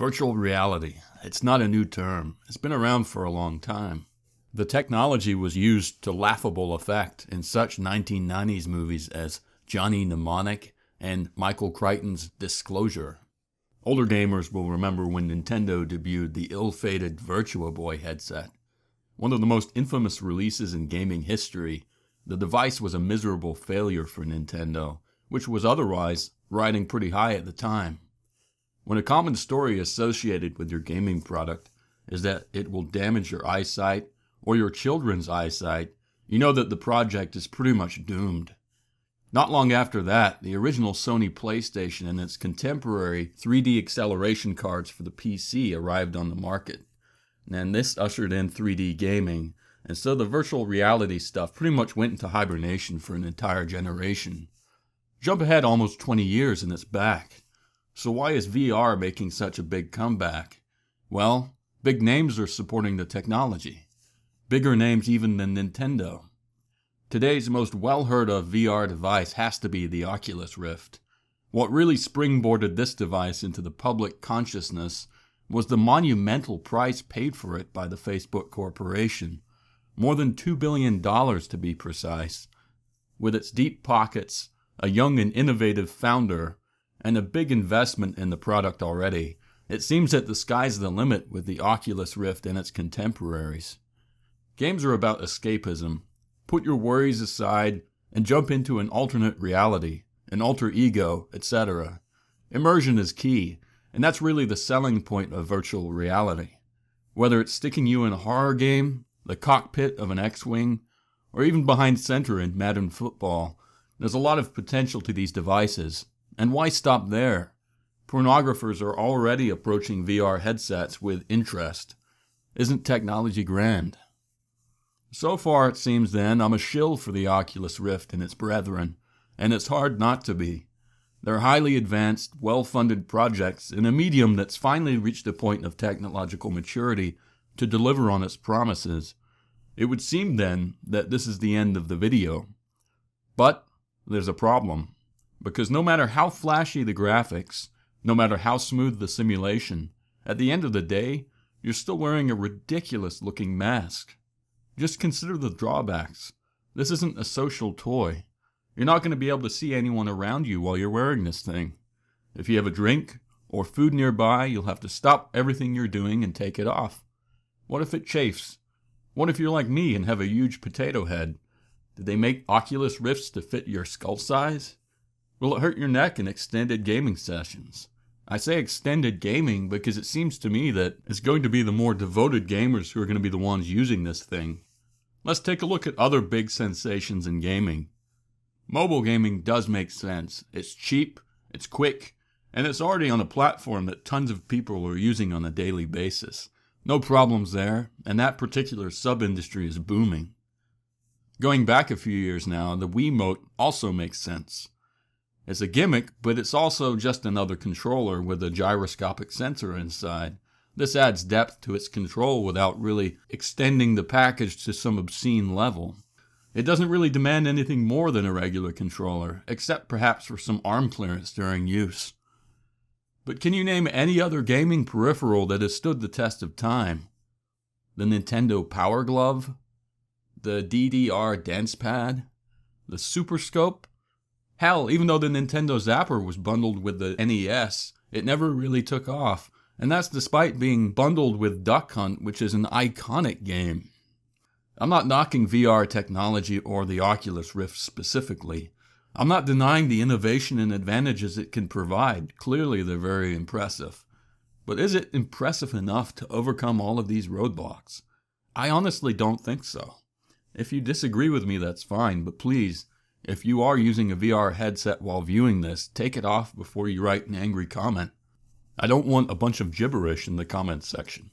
Virtual reality. It's not a new term. It's been around for a long time. The technology was used to laughable effect in such 1990s movies as Johnny Mnemonic and Michael Crichton's Disclosure. Older gamers will remember when Nintendo debuted the ill-fated Virtua Boy headset. One of the most infamous releases in gaming history, the device was a miserable failure for Nintendo, which was otherwise riding pretty high at the time. When a common story associated with your gaming product is that it will damage your eyesight or your children's eyesight, you know that the project is pretty much doomed. Not long after that, the original Sony PlayStation and its contemporary 3D acceleration cards for the PC arrived on the market. And this ushered in 3D gaming, and so the virtual reality stuff pretty much went into hibernation for an entire generation. Jump ahead almost 20 years and it's back. So why is VR making such a big comeback? Well, big names are supporting the technology. Bigger names even than Nintendo. Today's most well-heard of VR device has to be the Oculus Rift. What really springboarded this device into the public consciousness was the monumental price paid for it by the Facebook Corporation. More than $2 billion to be precise. With its deep pockets, a young and innovative founder, and a big investment in the product already, it seems that the sky's the limit with the Oculus Rift and its contemporaries. Games are about escapism. Put your worries aside and jump into an alternate reality, an alter ego, etc. Immersion is key, and that's really the selling point of virtual reality. Whether it's sticking you in a horror game, the cockpit of an X-Wing, or even behind center in Madden football, there's a lot of potential to these devices. And why stop there? Pornographers are already approaching VR headsets with interest. Isn't technology grand? So far, it seems then, I'm a shill for the Oculus Rift and its brethren, and it's hard not to be. They're highly advanced, well-funded projects in a medium that's finally reached a point of technological maturity to deliver on its promises. It would seem then that this is the end of the video. But there's a problem. Because no matter how flashy the graphics, no matter how smooth the simulation, at the end of the day, you're still wearing a ridiculous-looking mask. Just consider the drawbacks. This isn't a social toy. You're not going to be able to see anyone around you while you're wearing this thing. If you have a drink or food nearby, you'll have to stop everything you're doing and take it off. What if it chafes? What if you're like me and have a huge potato head? Did they make Oculus Rifts to fit your skull size? Will it hurt your neck in extended gaming sessions? I say extended gaming because it seems to me that it's going to be the more devoted gamers who are going to be the ones using this thing. Let's take a look at other big sensations in gaming. Mobile gaming does make sense. It's cheap, it's quick, and it's already on a platform that tons of people are using on a daily basis. No problems there, and that particular sub-industry is booming. Going back a few years now, the Wiimote also makes sense. It's a gimmick, but it's also just another controller with a gyroscopic sensor inside. This adds depth to its control without really extending the package to some obscene level. It doesn't really demand anything more than a regular controller, except perhaps for some arm clearance during use. But can you name any other gaming peripheral that has stood the test of time? The Nintendo Power Glove? The DDR Dance Pad? The Super Scope? Hell, even though the Nintendo Zapper was bundled with the NES, it never really took off, and that's despite being bundled with Duck Hunt, which is an iconic game. I'm not knocking VR technology or the Oculus Rift specifically. I'm not denying the innovation and advantages it can provide. Clearly, they're very impressive. But is it impressive enough to overcome all of these roadblocks? I honestly don't think so. If you disagree with me, that's fine, but please, if you are using a VR headset while viewing this, take it off before you write an angry comment. I don't want a bunch of gibberish in the comments section.